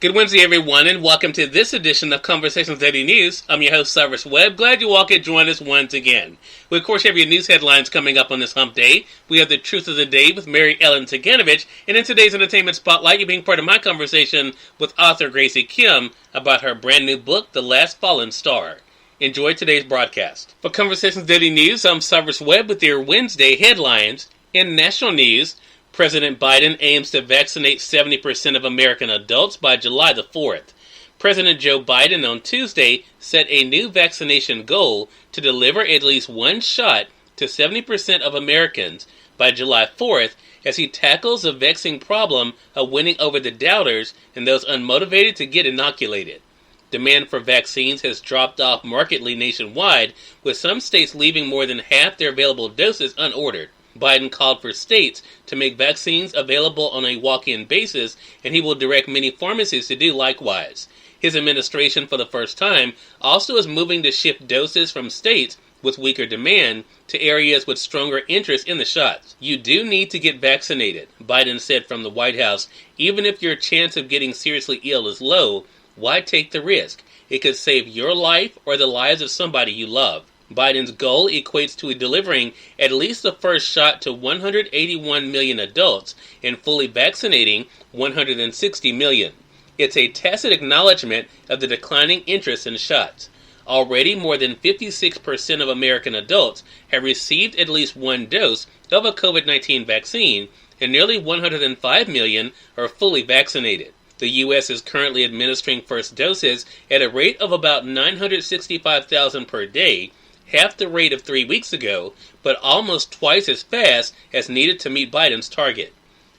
Good Wednesday, everyone, and welcome to this edition of Conversations Daily News. I'm your host, Cyrus Webb. Glad you all could join us once again. We, of course, have your news headlines coming up on this hump day. We have the Truth of the Day with Mary Ellen Ciganovich, and in today's Entertainment Spotlight, you're being part of my conversation with author Graci Kim about her brand new book, The Last Fallen Star. Enjoy today's broadcast. For Conversations Daily News, I'm Cyrus Webb with your Wednesday headlines. In national news, President Biden aims to vaccinate 70% of American adults by July the 4th. President Joe Biden on Tuesday set a new vaccination goal to deliver at least one shot to 70% of Americans by July 4th as he tackles the vexing problem of winning over the doubters and those unmotivated to get inoculated. Demand for vaccines has dropped off markedly nationwide, with some states leaving more than half their available doses unordered. Biden called for states to make vaccines available on a walk-in basis, and he will direct many pharmacies to do likewise. His administration, for the first time, also is moving to shift doses from states with weaker demand to areas with stronger interest in the shots. You do need to get vaccinated, Biden said from the White House. Even if your chance of getting seriously ill is low, why take the risk? It could save your life or the lives of somebody you love. Biden's goal equates to delivering at least the first shot to 181 million adults and fully vaccinating 160 million. It's a tacit acknowledgement of the declining interest in shots. Already, more than 56% of American adults have received at least one dose of a COVID-19 vaccine, and nearly 105 million are fully vaccinated. The U.S. is currently administering first doses at a rate of about 965,000 per day, half the rate of 3 weeks ago, but almost twice as fast as needed to meet Biden's target.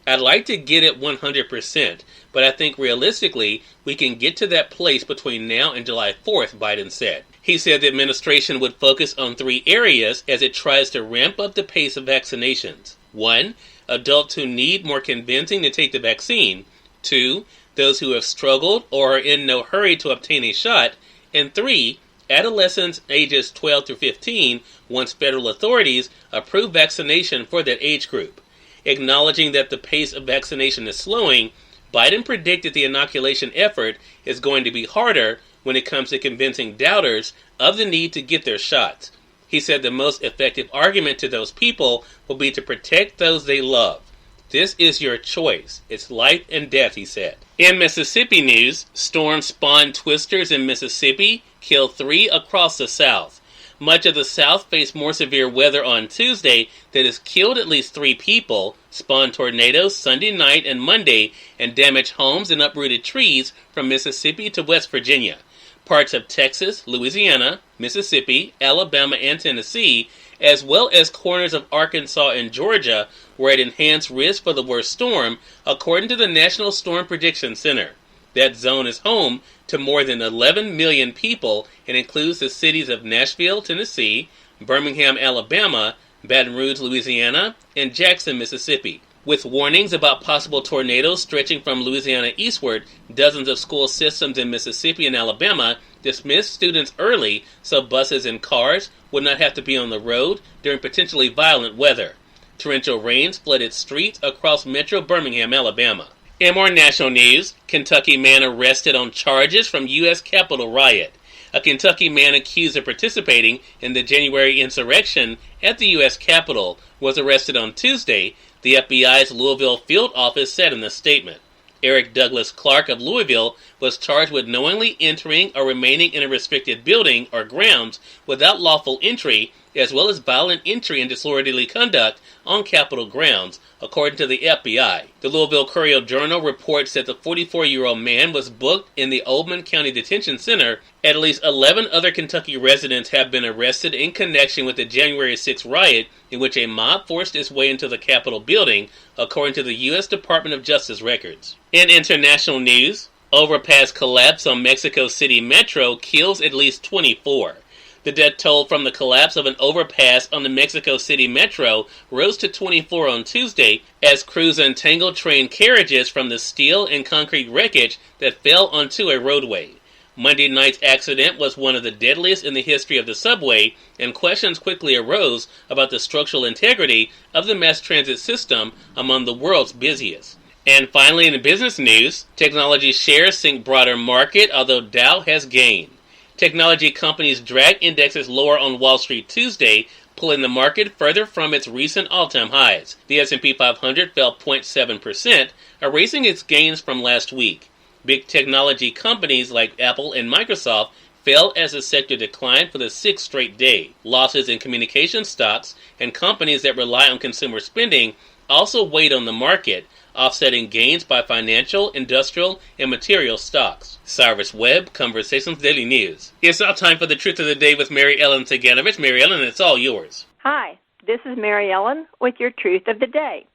I'd like to get it 100%, but I think realistically we can get to that place between now and July 4th, Biden said. He said the administration would focus on 3 areas as it tries to ramp up the pace of vaccinations. 1. Adults who need more convincing to take the vaccine. 2. Those who have struggled or are in no hurry to obtain a shot. And 3. Adolescents ages 12 through 15 once federal authorities approve vaccination for that age group. Acknowledging that the pace of vaccination is slowing, Biden predicted the inoculation effort is going to be harder when it comes to convincing doubters of the need to get their shots. He said the most effective argument to those people will be to protect those they love. This is your choice. It's life and death, he said. In Mississippi news, storm spawned twisters in Mississippi, killed 3 across the South. Much of the South faced more severe weather on Tuesday that has killed at least 3 people, spawned tornadoes Sunday night and Monday, and damaged homes and uprooted trees from Mississippi to West Virginia. Parts of Texas, Louisiana, Mississippi, Alabama, and Tennessee, as well as corners of Arkansas and Georgia, were at enhanced risk for the worst storm, according to the National Storm Prediction Center. That zone is home to more than 11 million people and includes the cities of Nashville, Tennessee, Birmingham, Alabama, Baton Rouge, Louisiana, and Jackson, Mississippi. With warnings about possible tornadoes stretching from Louisiana eastward, dozens of school systems in Mississippi and Alabama dismissed students early so buses and cars would not have to be on the road during potentially violent weather. Torrential rains flooded streets across metro Birmingham, Alabama. In more national news, Kentucky man arrested on charges from U.S. Capitol riot. A Kentucky man accused of participating in the January insurrection at the U.S. Capitol was arrested on Tuesday, the FBI's Louisville field office said in a statement. Eric Douglas Clark of Louisville was charged with knowingly entering or remaining in a restricted building or grounds without lawful entry, as well as violent entry and disorderly conduct on Capitol grounds, according to the FBI. The Louisville Courier-Journal reports that the 44-year-old man was booked in the Oldham County Detention Center. At least 11 other Kentucky residents have been arrested in connection with the January 6th riot in which a mob forced its way into the Capitol building, according to the U.S. Department of Justice records. In international news, overpass collapse on Mexico City Metro kills at least 24. The death toll from the collapse of an overpass on the Mexico City Metro rose to 24 on Tuesday as crews untangled train carriages from the steel and concrete wreckage that fell onto a roadway. Monday night's accident was one of the deadliest in the history of the subway, and questions quickly arose about the structural integrity of the mass transit system among the world's busiest. And finally, in the business news, technology shares sink broader market, although Dow has gained. Technology companies drag indexes lower on Wall Street Tuesday, pulling the market further from its recent all-time highs. The S&P 500 fell 0.7%, erasing its gains from last week. Big technology companies like Apple and Microsoft fell as the sector declined for the sixth straight day. Losses in communication stocks and companies that rely on consumer spending also weighed on the market, offsetting gains by financial, industrial, and material stocks. Cyrus Webb, Conversations Daily News. It's now time for the Truth of the Day with Mary Ellen Ciganovich. Mary Ellen, it's all yours. Hi, this is Mary Ellen with your Truth of the Day.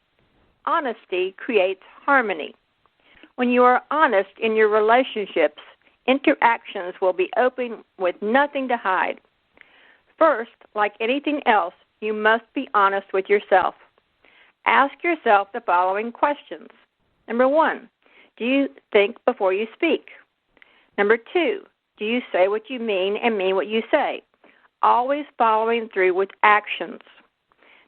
Honesty creates harmony. When you are honest in your relationships, interactions will be open with nothing to hide. First, like anything else, you must be honest with yourself. Ask yourself the following questions. Number 1, do you think before you speak? Number 2, do you say what you mean and mean what you say? Always following through with actions.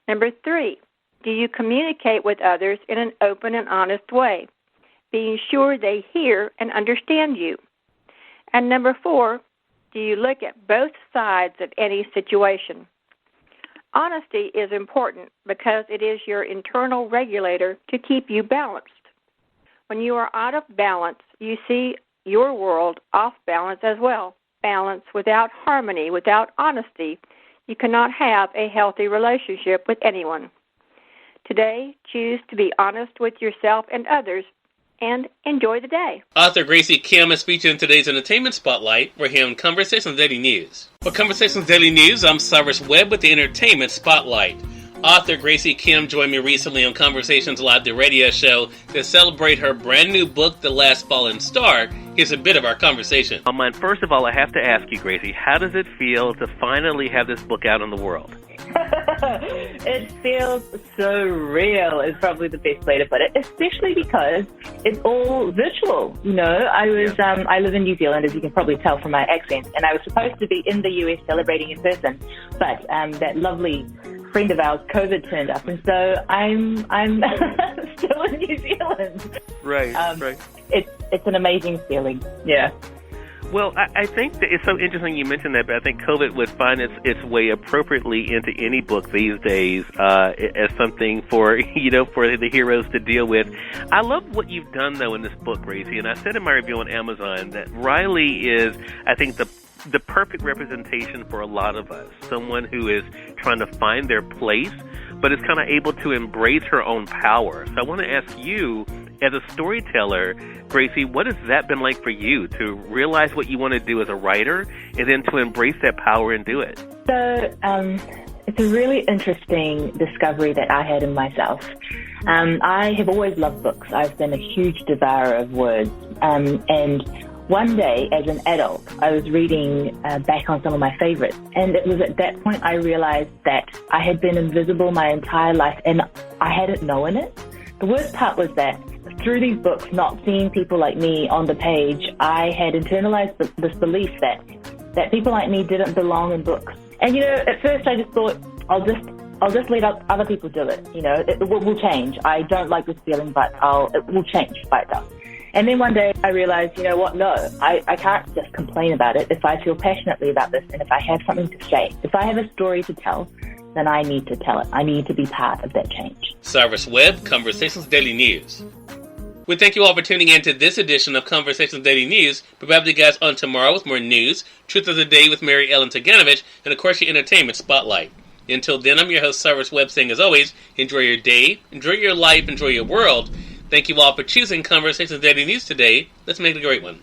Number 3, do you communicate with others in an open and honest way, being sure they hear and understand you? And number 4, do you look at both sides of any situation? Honesty is important because it is your internal regulator to keep you balanced. When you are out of balance, you see your world off balance as well. Balance without harmony, without honesty, you cannot have a healthy relationship with anyone. Today, choose to be honest with yourself and others, and enjoy the day. Author Graci Kim is featured in today's Entertainment Spotlight. We're here on Conversations Daily News. For Conversations Daily News, I'm Cyrus Webb with the Entertainment Spotlight. Author Graci Kim joined me recently on Conversations Live, the radio show, to celebrate her brand new book, The Last Fallen Star. Here's a bit of our conversation. First of all, I have to ask you, Graci, how does it feel to finally have this book out in the world? It feels so real is probably the best way to put it, especially because it's all virtual. You know, I live in New Zealand, as you can probably tell from my accent, and I was supposed to be in the US celebrating in person, but that lovely friend of ours, COVID, turned up, and so I'm still in New Zealand. Right, right. It's an amazing feeling, yeah. Well, I think that it's so interesting you mentioned that, but I think COVID would find its way appropriately into any book these days as something for the heroes to deal with. I love what you've done, though, in this book, Graci, and I said in my review on Amazon that Riley is, I think, the perfect representation for a lot of us, someone who is trying to find their place, but is kind of able to embrace her own power. So I want to ask you, as a storyteller, Graci, what has that been like for you to realize what you want to do as a writer and then to embrace that power and do it? So it's a really interesting discovery that I had in myself. I have always loved books. I've been a huge devourer of words. And one day, as an adult, I was reading back on some of my favorites. And it was at that point I realized that I had been invisible my entire life and I hadn't known it. The worst part was that through these books, not seeing people like me on the page, I had internalized this belief that people like me didn't belong in books. And, at first I just thought, I'll just let other people do it. It will change. I don't like this feeling, but it will change by itself. And then one day I realized, no, I can't just complain about it. If I feel passionately about this and if I have something to say, if I have a story to tell, then I need to tell it. I need to be part of that change. Cyrus Webb, Conversations Daily News. We thank you all for tuning in to this edition of Conversations Daily News. We'll have you guys on tomorrow with more news, Truth of the Day with Mary Ellen Ciganovich, and of course your Entertainment Spotlight. Until then, I'm your host, Cyrus Webb, saying as always, enjoy your day, enjoy your life, enjoy your world. Thank you all for choosing Conversations Daily News today. Let's make it a great one.